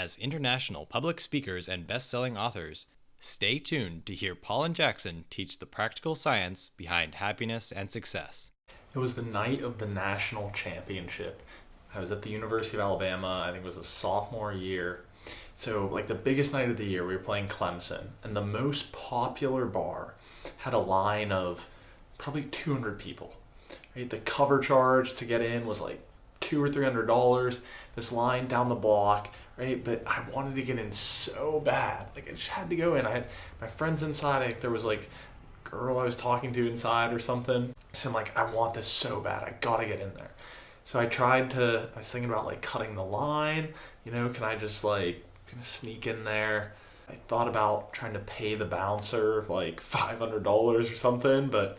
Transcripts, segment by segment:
As international public speakers and best-selling authors, stay tuned to hear Paul and Jackson teach the practical science behind happiness and success. It was the night of the national championship. I was at the University of Alabama. I think it was a sophomore year. So, like the biggest night of the year, we were playing Clemson. And the most popular bar had a line of probably 200 people. Right? The cover charge to get in was like $200 or $300. This line down the block, right? But I wanted to get in so bad. Like I just had to go in. I had my friends inside. I think there was like a girl I was talking to inside or something. So I'm like, I want this so bad. I gotta get in there. So I was thinking about like cutting the line. Can I just like sneak in there? I thought about trying to pay the bouncer like $500 or something, but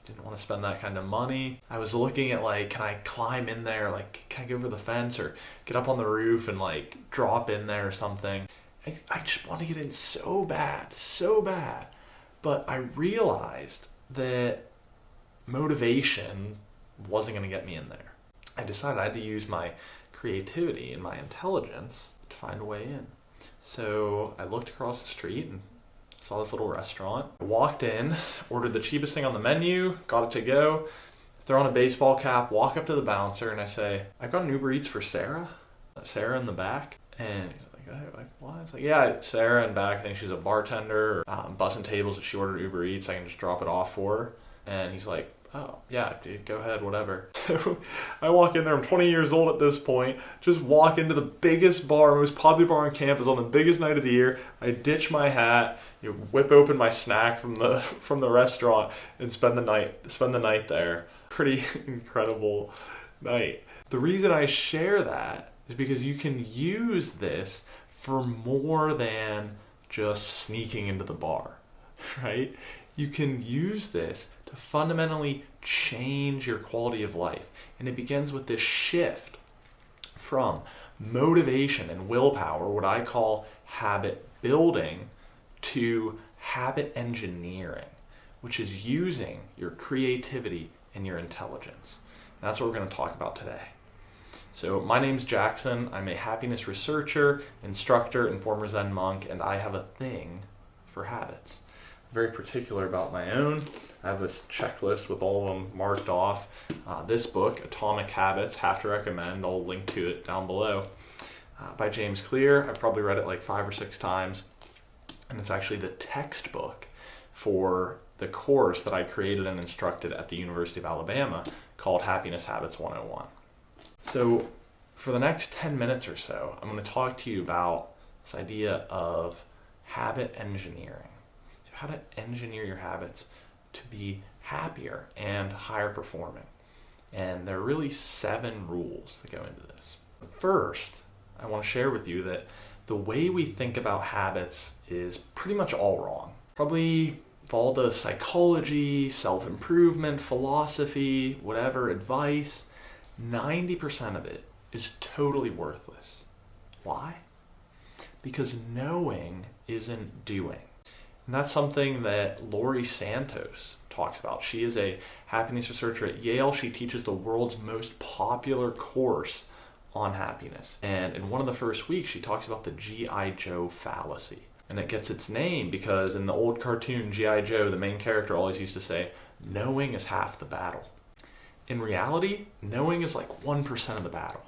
didn't want to spend that kind of money. I was looking at like, can I climb in there? Like, can I go over the fence or get up on the roof and like drop in there or something? I just want to get in so bad. But I realized that motivation wasn't going to get me in there. I decided I had to use my creativity and my intelligence to find a way in. So I looked across the street and saw this little restaurant. I walked in, ordered the cheapest thing on the menu, got it to go, throw on a baseball cap, walk up to the bouncer, and I say, I've got an Uber Eats for Sarah in the back. And he's like, what? I was like, yeah, Sarah in back. I think she's a bartender, bussing tables. If she ordered Uber Eats, I can just drop it off for her. And he's like, oh, yeah, dude, go ahead, whatever. So I walk in there, I'm 20 years old at this point, just walk into the biggest bar, most popular bar on campus on the biggest night of the year. I ditch my hat, whip open my snack from the restaurant and spend the night there. Pretty incredible night. The reason I share that is because you can use this for more than just sneaking into the bar, right? You can use this to fundamentally change your quality of life. And it begins with this shift from motivation and willpower, what I call habit building, to habit engineering, which is using your creativity and your intelligence. And that's what we're going to talk about today. So my name's Jackson. I'm a happiness researcher, instructor, and former Zen monk, and I have a thing for habits. Very particular about my own. I have this checklist with all of them marked off. This book, Atomic Habits, have to recommend. I'll link to it down below. By James Clear. I've probably read it like 5 or 6 times. And it's actually the textbook for the course that I created and instructed at the University of Alabama called Happiness Habits 101. So for the next 10 minutes or so, I'm going to talk to you about this idea of habit engineering. How to engineer your habits to be happier and higher performing. And there are really 7 rules that go into this. First, I want to share with you that the way we think about habits is pretty much all wrong. Probably all the psychology, self-improvement, philosophy, whatever, advice, 90% of it is totally worthless. Why? Because knowing isn't doing. And that's something that Laurie Santos talks about. She is a happiness researcher at Yale. She teaches the world's most popular course on happiness. And in one of the first weeks, she talks about the G.I. Joe fallacy. And it gets its name because in the old cartoon G.I. Joe, the main character always used to say, knowing is half the battle. In reality, knowing is like 1% of the battle,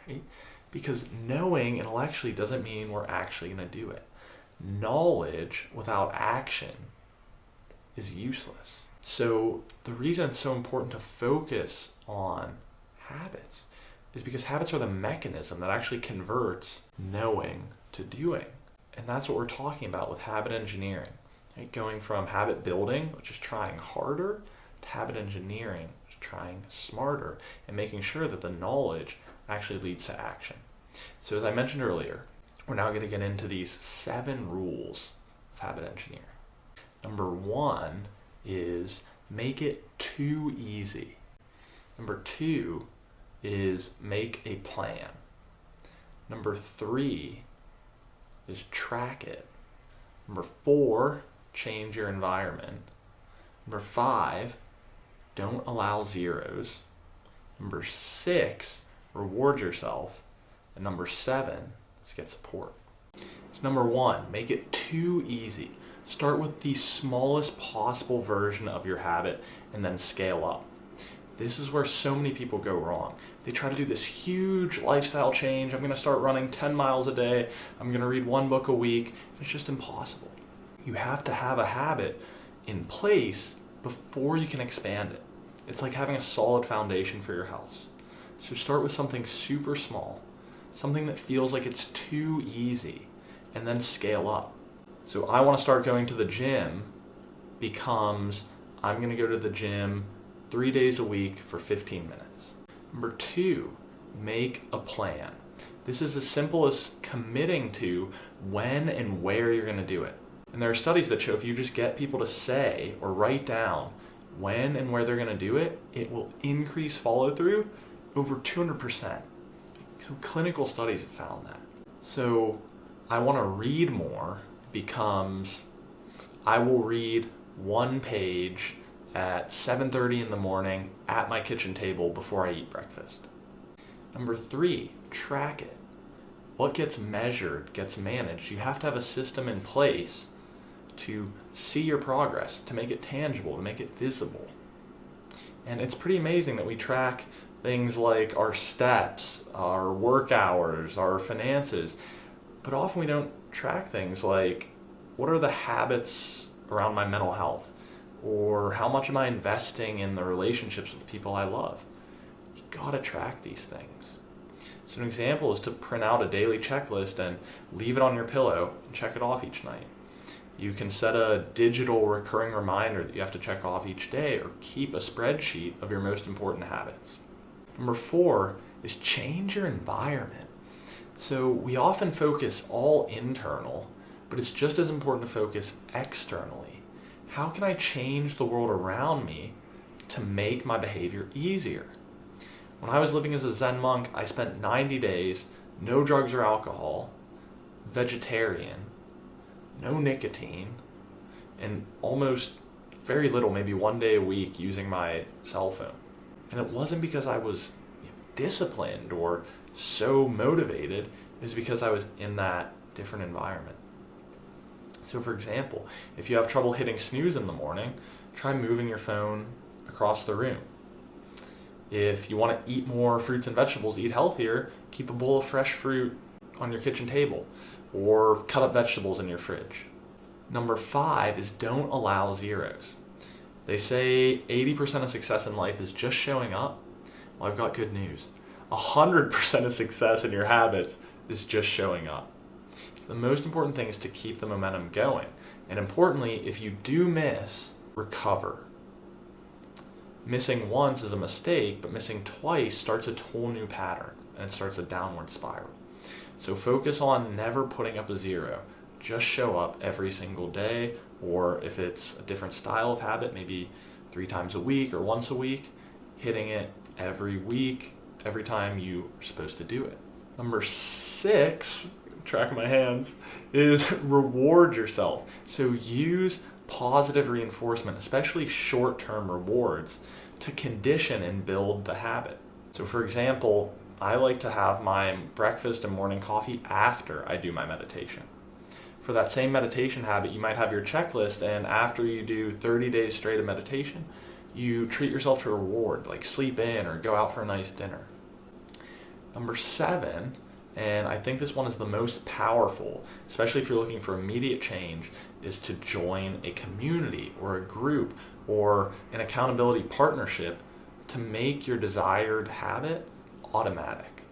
right? Because knowing intellectually doesn't mean we're actually going to do it. Knowledge without action is useless. So the reason it's so important to focus on habits is because habits are the mechanism that actually converts knowing to doing. And that's what we're talking about with habit engineering. Right? Going from habit building, which is trying harder, to habit engineering, which is trying smarter, and making sure that the knowledge actually leads to action. So as I mentioned earlier, we're now going to get into these 7 rules of habit engineering. Number 1 is make it too easy. Number 2 is make a plan. Number 3 is track it. Number 4, change your environment. Number 5, don't allow zeros. Number 6, reward yourself. And number 7, is get support. So number one, make it too easy. Start with the smallest possible version of your habit and then scale up. This is where so many people go wrong. They try to do this huge lifestyle change. I'm going to start running 10 miles a day. I'm going to read one book a week. It's just impossible. You have to have a habit in place before you can expand it. It's like having a solid foundation for your house. So start with something super small, something that feels like it's too easy, and then scale up. So I want to start going to the gym becomes I'm going to go to the gym 3 days a week for 15 minutes. Number two, make a plan. This is as simple as committing to when and where you're going to do it. And there are studies that show if you just get people to say or write down when and where they're going to do it, it will increase follow through over 200%. So clinical studies have found that. So I want to read more becomes I will read one page at 7:30 in the morning at my kitchen table before I eat breakfast. Number three, track it. What gets measured gets managed. You have to have a system in place to see your progress, to make it tangible, to make it visible. And it's pretty amazing that we track things like our steps, our work hours, our finances, but often we don't track things like what are the habits around my mental health? Or how much am I investing in the relationships with people I love? You gotta track these things. So an example is to print out a daily checklist and leave it on your pillow and check it off each night. You can set a digital recurring reminder that you have to check off each day or keep a spreadsheet of your most important habits. Number four is change your environment. So we often focus all internal, but it's just as important to focus externally. How can I change the world around me to make my behavior easier? When I was living as a Zen monk, I spent 90 days, no drugs or alcohol, vegetarian, no nicotine, and almost very little, maybe 1 day a week, using my cell phone. And it wasn't because I was disciplined or so motivated, it was because I was in that different environment. So for example, if you have trouble hitting snooze in the morning, try moving your phone across the room. If you want to eat more fruits and vegetables, eat healthier, keep a bowl of fresh fruit on your kitchen table or cut up vegetables in your fridge. Number five is don't allow zeros. They say 80% of success in life is just showing up. Well, I've got good news. 100% of success in your habits is just showing up. The most important thing is to keep the momentum going. And importantly, if you do miss, recover. Missing once is a mistake, but missing twice starts a whole new pattern, and it starts a downward spiral. So focus on never putting up a zero. Just show up every single day, or if it's a different style of habit, maybe 3 times a week or once a week, hitting it every week, every time you are supposed to do it. Number 6, track of my hands, is reward yourself. So use positive reinforcement, especially short-term rewards, to condition and build the habit. So for example, I like to have my breakfast and morning coffee after I do my meditation. For that same meditation habit, you might have your checklist, and after you do 30 days straight of meditation, you treat yourself to a reward, like sleep in or go out for a nice dinner. Number 7, and I think this one is the most powerful, especially if you're looking for immediate change, is to join a community or a group or an accountability partnership to make your desired habit automatic.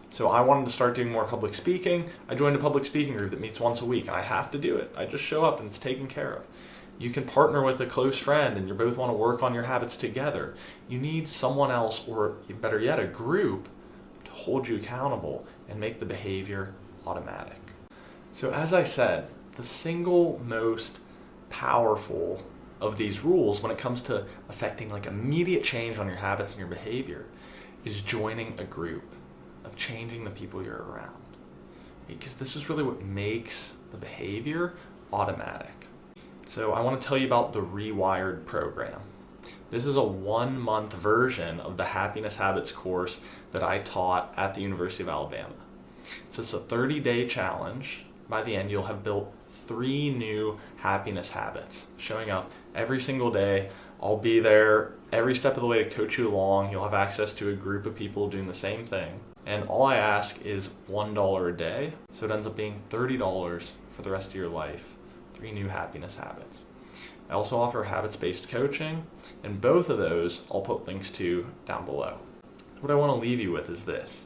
So I wanted to start doing more public speaking. I joined a public speaking group that meets once a week, and I have to do it. I just show up and it's taken care of. You can partner with a close friend and you both want to work on your habits together. You need someone else, or better yet, a group, to hold you accountable and make the behavior automatic. So as I said, the single most powerful of these rules when it comes to affecting like immediate change on your habits and your behavior is joining a group, of changing the people you're around. Because this is really what makes the behavior automatic. So I want to tell you about the Rewired program. This is a 1-month version of the Happiness Habits course that I taught at the University of Alabama. So it's a 30-day challenge. By the end, you'll have built 3 new happiness habits, showing up every single day. I'll be there every step of the way to coach you along. You'll have access to a group of people doing the same thing. And all I ask is $1 a day. So it ends up being $30 for the rest of your life. 3 new happiness habits. I also offer habits-based coaching, and both of those I'll put links to down below. What I want to leave you with is this.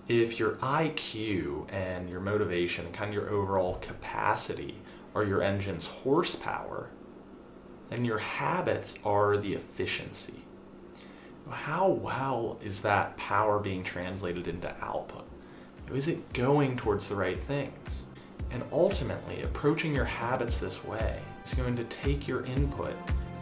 If your IQ and your motivation and kind of your overall capacity are your engine's horsepower, then your habits are the efficiency. How well is that power being translated into output? Is it going towards the right things? And ultimately, approaching your habits this way is going to take your input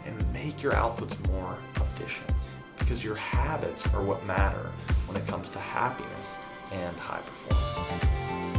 and make your outputs more efficient, because your habits are what matter when it comes to happiness and high performance.